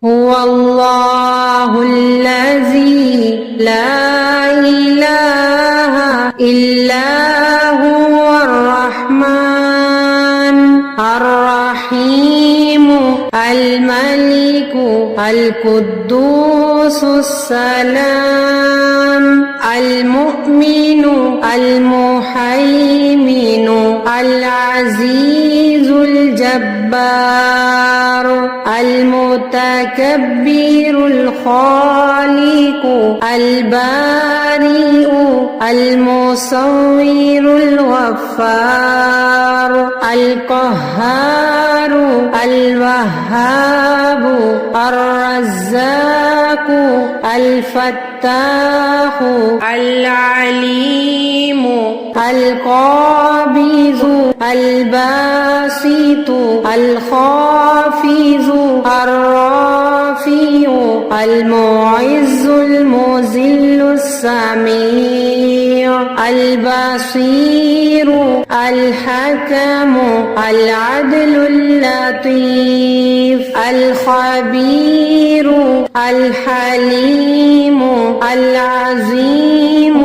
هو الله الذي لا إله إلا هو الرحمن الرحيم الملك القدوس السلام المؤمن المهيمن العزيز الجبار المتكبر الخالق البارئ المصور الغفار القهار الوهاب الرزاق الفتاح العليم القابض الباسط الخافض الرافع المعز المذل السميع البصير الحكم العدل اللطيف الخبير الحليم العظيم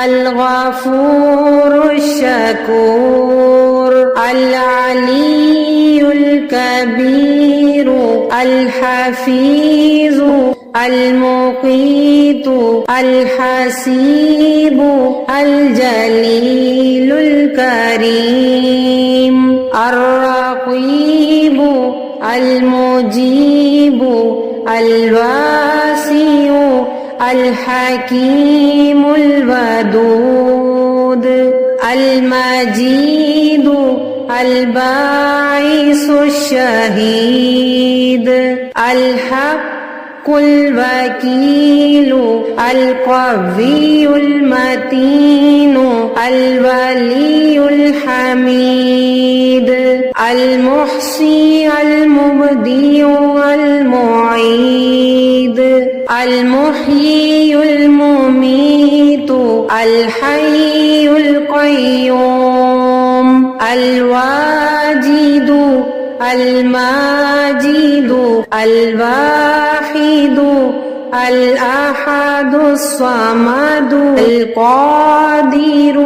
الغفور الشكور العلي الكبير الحفيظ المقيت الحسيب الجليل الكريم الرقيب المجيب الواسع الحكيم الودود المجيد الباعث الشهيد الحق الوكيل القوي المتين الولي الحميد المحصي المبدئ المعيد المحيي المميت الحي القيوم الواجد الماجد الواحد الأحد الصمد القادر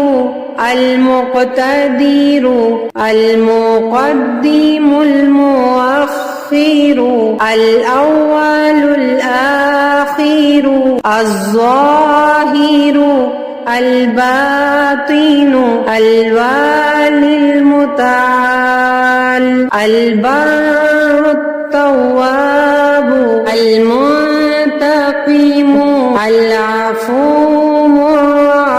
المقتدر المقدم المؤخر الأول الآخر الظاهر الباطن الوالي المتعال البر التواب المنتقم العفو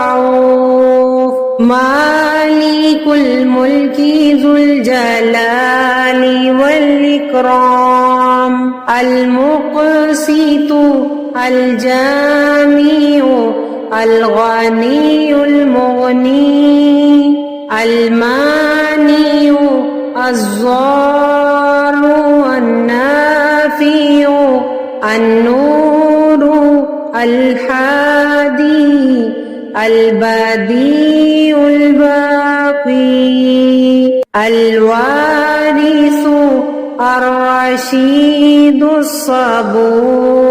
الرؤوف مالك الملك ذو الجلال والإكرام المقسط الجامع الغني المغني المانع الضار النافع النور الحادي البديع الباقي الوارث الرشید الصبور۔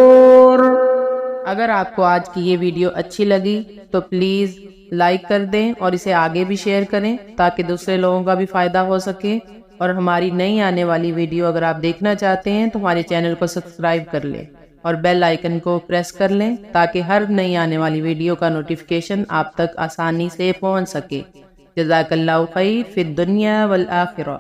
اگر آپ کو آج کی یہ ویڈیو اچھی لگی تو پلیز لائک کر دیں اور اسے آگے بھی شیئر کریں تاکہ دوسرے لوگوں کا بھی فائدہ ہو سکے، اور ہماری نئی آنے والی ویڈیو اگر آپ دیکھنا چاہتے ہیں تو ہمارے چینل کو سبسکرائب کر لیں اور بیل آئیکن کو پریس کر لیں تاکہ ہر نئی آنے والی ویڈیو کا نوٹیفیکیشن آپ تک آسانی سے پہنچ سکے۔ جزاک اللہ خیر فی الدنیا والآخرہ۔